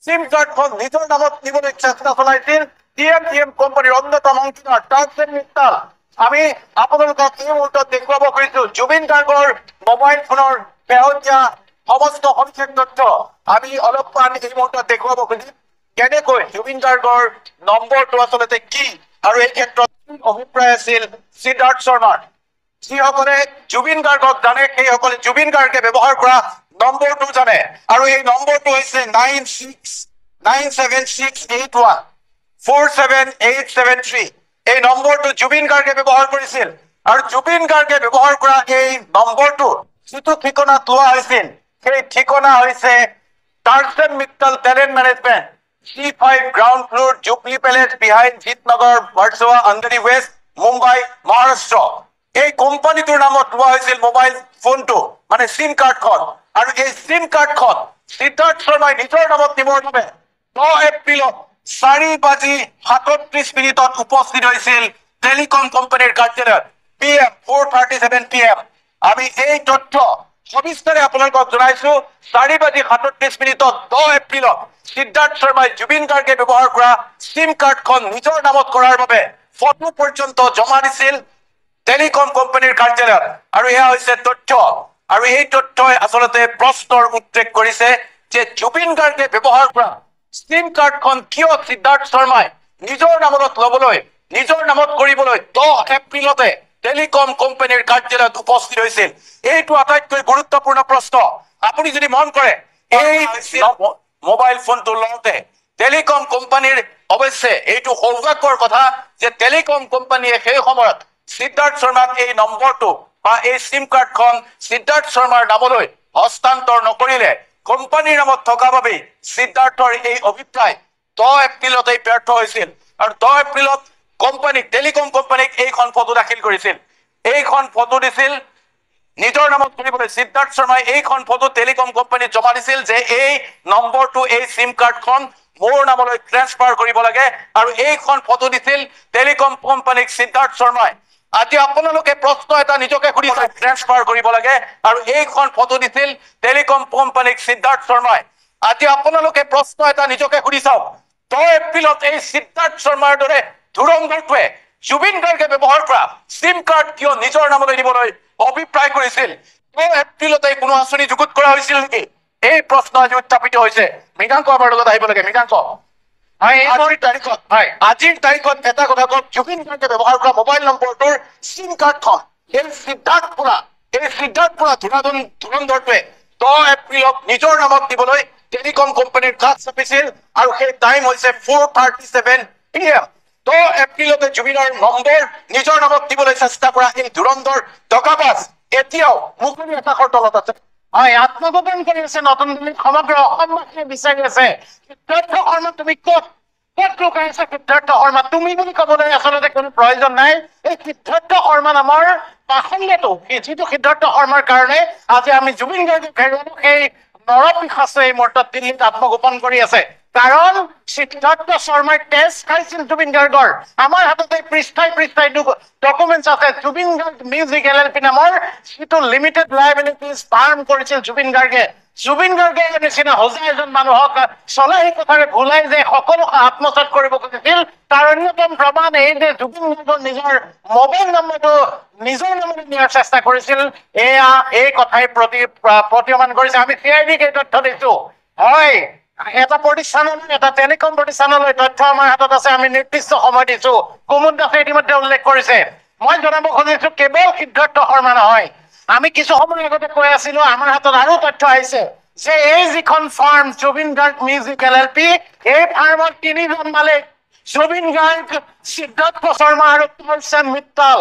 সিম কাৰ্ডখন নিজৰ নামত নিবলৈ চেষ্টা চলাইছিল টিএম কোম্পানীৰ অন্যতম অংশীদাৰ টাৰ্কছেন মিত্তাল। আমি আপোনালোকক এই মুহূৰ্তত দেখুৱাব খুজিছো জুবিন গাৰ্গৰ মোবাইল ফোনৰ শেহতীয়া সমস্ত সবিশেষ তথ্য আমি অলপমান এই মুহূৰ্তত দেখুৱাব খুজিম। কেনেকৈ জুবিন গাৰ্গৰ নম্বৰটো আচলতে কি আৰু এই ক্ষেত্ৰত অভিপ্ৰায় আছিল সিদ্ধাৰ্থ শৰ্মাৰ। যিসকলে জুবিন গাৰ্গক জানে সেইসকলে জুবিন গাৰ্গে ব্যৱহাৰ কৰা নম্বৰটো জানে আৰু এই নম্বৰটো হৈছে 969681477873। এই নম্বৰটো জুবিন গাৰ্গে ব্যৱহাৰ কৰিছিল আৰু জুবিন গাৰ্গে ব্যৱহাৰ কৰা এই নম্বৰটো যিটো ঠিকনাত লোৱা হৈছিল সেই ঠিকনা হৈছে টাৰ্কছেন Mittal talent management, C5 ground floor Jubilee Palace behind Jitnagar Versova Andheri west Mumbai Maharashtra. এই কোম্পানীটোৰ নামত লোৱা হৈছিল মোবাইল ফোনটো মানে সিম কাৰ্ডখন আৰু এই সিম কাৰ্ডখন সিদ্ধাৰ্থ শৰ্মাই নিজৰ নামত নিবৰ বাবে 10 এপ্ৰিলত 4:37 উপস্থিত হৈছিল টেলিকম কোম্পানীৰ কাৰ্যালয়ত PM 4:37 PM। আমি এই তথ্য সবিস্তাৰে আপোনালোকক জনাইছো। 4:37 10 এপ্ৰিলত সিদ্ধাৰ্থ শৰ্মাই জুবিন গাৰ্গে ব্যৱহাৰ কৰা সিম কাৰ্ডখন নিজৰ নামত কৰাৰ বাবে ফটো পৰ্যন্ত জমা দিছিল টেলিকম কোম্পানীৰ কাৰ্যালয়ত আৰু এয়া হৈছে তথ্য। আৰু এই তথ্যই আচলতে প্ৰশ্নৰ উদ্ৰেক কৰিছে যে জুবিন গাৰ্গে ব্যৱহাৰ কৰা সিম কাৰ্ডখন কিয় সিদ্ধাৰ্থ শৰ্মাই নিজৰ নামত ল'বলৈ নিজৰ নামত কৰিবলৈ 10 এপ্ৰিলতে টেলিকম কোম্পানীৰ কাৰ্যালয়ত উপস্থিত হৈছিল। এইটো আটাইতকৈ গুৰুত্বপূৰ্ণ প্ৰশ্ন। আপুনি যদি মন কৰে এই মোবাইল ফোনটো লওঁতে টেলিকম কোম্পানীৰ অৱশ্যে এইটো সৌভাগ্যৰ কথা যে টেলিকম কোম্পানীয়ে সেই সময়ত সিদ্ধাৰ্থ শৰ্মাক এই নম্বৰটো বা এই সিম কাৰ্ডখন সিদ্ধাৰ্থ শৰ্মাৰ নামলৈ হস্তান্তৰ নকৰিলে। কোম্পানীৰ নামত থকা বাবেই সিদ্ধাৰ্থৰ এই অভিপ্ৰায় 10 এপ্ৰিলতেই ব্যৰ্থ হৈছিল আৰু 10 এপ্ৰিলত কোম্পানীক টেলিকম কোম্পানীক এইখন ফটো দাখিল কৰিছিল। এইখন ফটো দিছিল নিজৰ নামত কৰিবলৈ সিদ্ধাৰ্থ শৰ্মাই এইখন ফটো টেলিকম কোম্পানীত জমা দিছিল যে এই নম্বৰটো এই সিম কাৰ্ডখন মোৰ নামলৈ ট্ৰেন্সফাৰ কৰিব লাগে আৰু এইখন ফটো দিছিল টেলিকম কোম্পানীক সিদ্ধাৰ্থ শৰ্মাই। আজি আপোনালোকে প্ৰশ্ন এটা নিজকে সুধিছে ট্ৰেন্সফাৰ কৰিব লাগে আৰু এইখন ফটো দিছিল টেলিকম কোম্পানীক সিদ্ধাৰ্থ শৰ্মাই। আজি আপোনালোকে প্ৰশ্ন এটা নিজকে সুধি চাওক 10 এপ্ৰিলত এই সিদ্ধাৰ্থ শৰ্মাৰ দৰে ধুৰন্ধৰটোৱে জুবিন গাৰ্গে ব্যৱহাৰ কৰা সিম কাৰ্ড কিয় নিজৰ নামলৈ দিবলৈ অভিপ্ৰায় কৰিছিল? 10 এপ্ৰিলতে কোনো আঁচনি যুগুত কৰা হৈছিল নেকি? এই প্ৰশ্ন আজি উত্থাপিত হৈছে। মৃগাংক আমাৰ লগত আহিব লাগে। মৃগাংক, আজিৰ তাৰিখত এটা কথা কওক, জুবিন গাৰ্গে ব্যৱহাৰ কৰা মোবাইল নম্বৰটোৰ সিম কাৰ্ডখন এই সিদ্ধাৰ্থ ধুৰন্ধৰটোৱে 10 এপ্ৰিলত নিজৰ নামত দিবলৈ টেলিকম কোম্পানীৰ কাষ চাপিছিল আৰু সেই টাইম হৈছে 4:37 PM। 10 এপ্ৰিলতে জুবিনৰ নম্বৰ নিজৰ নামত দিবলৈ চেষ্টা কৰা এই ধুৰন্ধৰ টকাবাজ এতিয়াও মুকলি আকাশৰ তলত আছে। আত্মগোপন কৰি আছে নতুন দিল্লীত সমগ্ৰ অসমবাসীয়ে বিচাৰি আছে সিদ্ধাৰ্থ শৰ্মা তুমি ক'ত লুকাই আছে? সিদ্ধাৰ্থ শৰ্মা তুমি বুলি ক'বলৈ আচলতে কোনো প্ৰয়োজন নাই। এই সিদ্ধাৰ্থ শৰ্মা নামৰ পাখণ্ডটো যিটো সিদ্ধাৰ্থ শৰ্মাৰ কাৰণে আজি আমি জুবিন গাৰ্গক হেৰুৱালো সেই নৰপিশাচে এই মুহূৰ্তত দিল্লীত আত্মগোপন কৰি আছে। কাৰণ সিদ্ধাৰ্থ শৰ্মাই টেষ্ট খাইছিল জুবিন গাৰ্গৰ। আমাৰ হাততে পৃষ্ঠাই ডকুমেণ্টছ আছে। জুবিন গাৰ্গ মিউজিক LLP নামৰ যিটো লিমিটেড লাইবিলিটিজ ফাৰ্ম কৰিছিল জুবিন গাৰ্গে। জুবিন গাৰ্গে নিচিনা হোজা এজন মানুহক চলাই কথাৰে ভুলাই যে সকলো আত্মসাৎ কৰিব খুজিছিল তাৰ অন্যতম প্ৰমাণ এই যে জুবিন গাৰ্গৰ নিজৰ মোবাইল নম্বৰটো নিজৰ নামলৈ নিয়াৰ চেষ্টা কৰিছিল। এয়া এই কথাই প্ৰতীয়মান কৰিছে। আমি CIDক এই তথ্য দিছো। হয়, এটা প্ৰতিষ্ঠানলৈ এটা টেলিকম প্ৰতিষ্ঠানলৈ তথ্য আমাৰ হাতত আছে। আমি নিৰ্দিষ্ট সময় দিছো। কুমুদ দাসে ইতিমধ্যে উল্লেখ কৰিছে। মই জনাব খুজিছো কেৱল সিদ্ধাৰ্থ শৰ্মা নহয়, আমি কিছু সময় আগতে কৈ আছিলো আমাৰ হাতত আৰু তথ্য আহিছে যে এই যিখন farm Zubeen Garg music LLP এই ফাৰ্মৰ 3জন মালিক জুবিন গাৰ্গ, সিদ্ধাৰ্থ শৰ্মা আৰু টাৰ্কছেন মিত্তাল।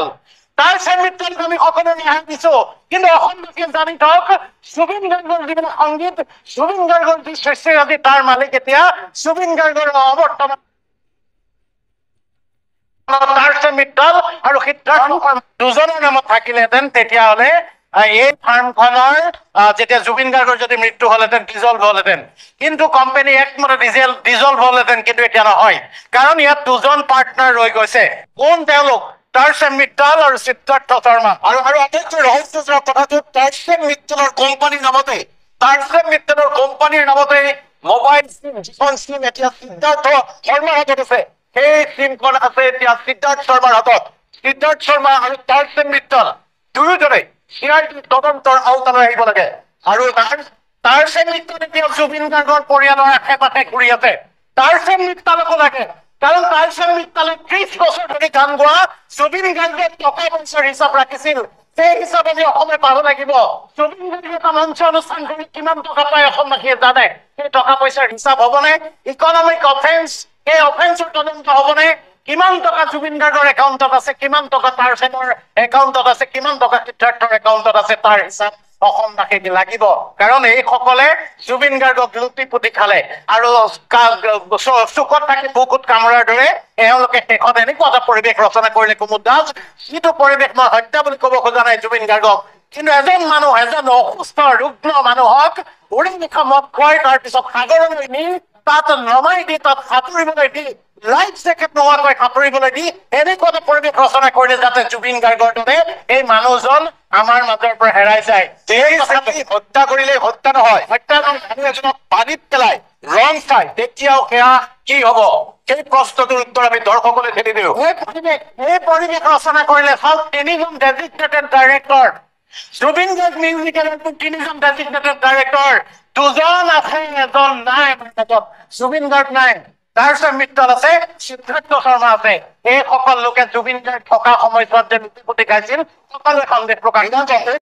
টাৰ্কছেন মিত্তালক আমি সকলোৱে ন্যায় দিছো, কিন্তু অসমবাসীয়ে জানি থওক জুবিন গাৰ্গৰ যিবিলাক সংগীত জুবিন গাৰ্গৰ যি সৃষ্টিৰাজি তাৰ মালিক এতিয়া জুবিন গাৰ্গৰ অৱৰ্তমান টাৰ্কছেন মিত্তাল আৰু সিদ্ধাৰ্থ শৰ্মা দুজনৰ নামত থাকিলেহেঁতেন তেতিয়াহ'লে এই ফাৰ্মখনৰ যেতিয়া জুবিন গাৰ্গৰ যদি মৃত্যু হলহেঁতেন ডিজলভ হলহেঁতেন, কিন্তু কোম্পানী একমতে ডিজলভ হলহেঁতেন, কিন্তু এতিয়া নহয়। কাৰণ ইয়াত দুজন পাৰ্টনাৰ ৰৈ গৈছে। কোন তেওঁলোক? টাৰ্কছেন মিত্তাল আৰু সিদ্ধাৰ্থ শৰ্মা। আৰু আটাইতকৈ ৰহস্যজনক কথাটো টাৰ্কছেন মিত্তালৰ কোম্পানীৰ নামতে মোবাইল চিম যিখন চিম এতিয়া সিদ্ধাৰ্থ শৰ্মাৰ হাতত আছে, সেই চিমখন আছে এতিয়া সিদ্ধাৰ্থ শৰ্মাৰ হাতত। সিদ্ধাৰ্থ শৰ্মা আৰু তাৰসেন মিত্তল দুয়োজনে CID তদন্তৰ আওতালৈ আহিব লাগে। আৰু তাৰসেন মিত্তল এতিয়া জুবিন গাৰ্গৰ পৰিয়ালৰ আশে পাশে ঘূৰি আছে। তাৰসেন মিত্তলকো লাগে, কাৰণ তাৰসেন মিত্তলে 30 বছৰ ধৰি গান গোৱা জুবিন গাৰ্গে টকা পইচাৰ হিচাপ ৰাখিছিল, সেই হিচাপ আজি অসমে পাব লাগিব। জুবিন গাৰ্গে এটা মঞ্চ অনুষ্ঠান কৰি কিমান টকা পায় অসমবাসীয়ে জানে, সেই টকা পইচাৰ হিচাপ হ'বনে? ইকনমিক অফেন্স, সেই অফেন্সৰ তদন্ত হ'বনে? কিমান টকা জুবিন গাৰ্গৰ একাউণ্টত আছে, কিমান টকা তাৰসেনৰ একাউণ্টত আছে, কিমান টকা সিদ্ধাৰ্থৰ একাউণ্টত আছে, তাৰ হিচাপ অসমবাসীক লাগিব। কাৰণ এইসকলে জুবিন গাৰ্গক লুটি পুতি খালে আৰু চুকত থাকি বুকুত কামোৰাৰ দৰে এওঁলোকে শেষত এনেকুৱা এটা পৰিৱেশ ৰচনা কৰিলে কুমুদ দাস, যিটো পৰিৱেশ মই হত্যা বুলি ক'ব খোজা নাই জুবিন গাৰ্গক, কিন্তু এজন মানুহ, এজন অসুস্থ ৰুগ্ন মানুহক উৰি নিশা মদ খুৱাই তাৰ পিছত সাগৰলৈ নি তাত নমাই দি তাত সাঁতুৰিবলৈ দি লাইফ জেকেট নোহোৱাকৈ সাঁতুৰিবলৈ দি এনেকুৱা এটা পৰিৱেশ ৰচনা কৰিলে যাতে জুবিন গাৰ্গৰ দৰে এই মানুহজন আমাৰ মাজৰ পৰা হেৰাই যায়। হত্যা কৰিলে হত্যা নহয়, হত্যা মানুহ এজনক পানীত পেলাই ৰং চাই তেতিয়াও সেয়া কি হব, সেই প্ৰশ্নটোৰ উত্তৰ আমি দৰ্শকলৈ ঠেলি দিওঁ। এই পৰিৱেশ ৰচনা কৰিলে চাওক, 3জন designated director, Zubeen Garg musical 3জন ডেজিগনেটেড ডাইৰেক্টৰ, 2জন আছে, এজন নাই আমাৰ মাজত। জুবিন গাৰ্গ নাই, তাৰসেন মিত্তল আছে, সিদ্ধাৰ্থ শৰ্মা আছে। এইসকল লোকে জুবিন গাৰ্গ থকা সময়ছোৱাত যে লুটি পুতি খাইছিল সকলোৱে সন্দেহ প্ৰকাশ কৰিছে।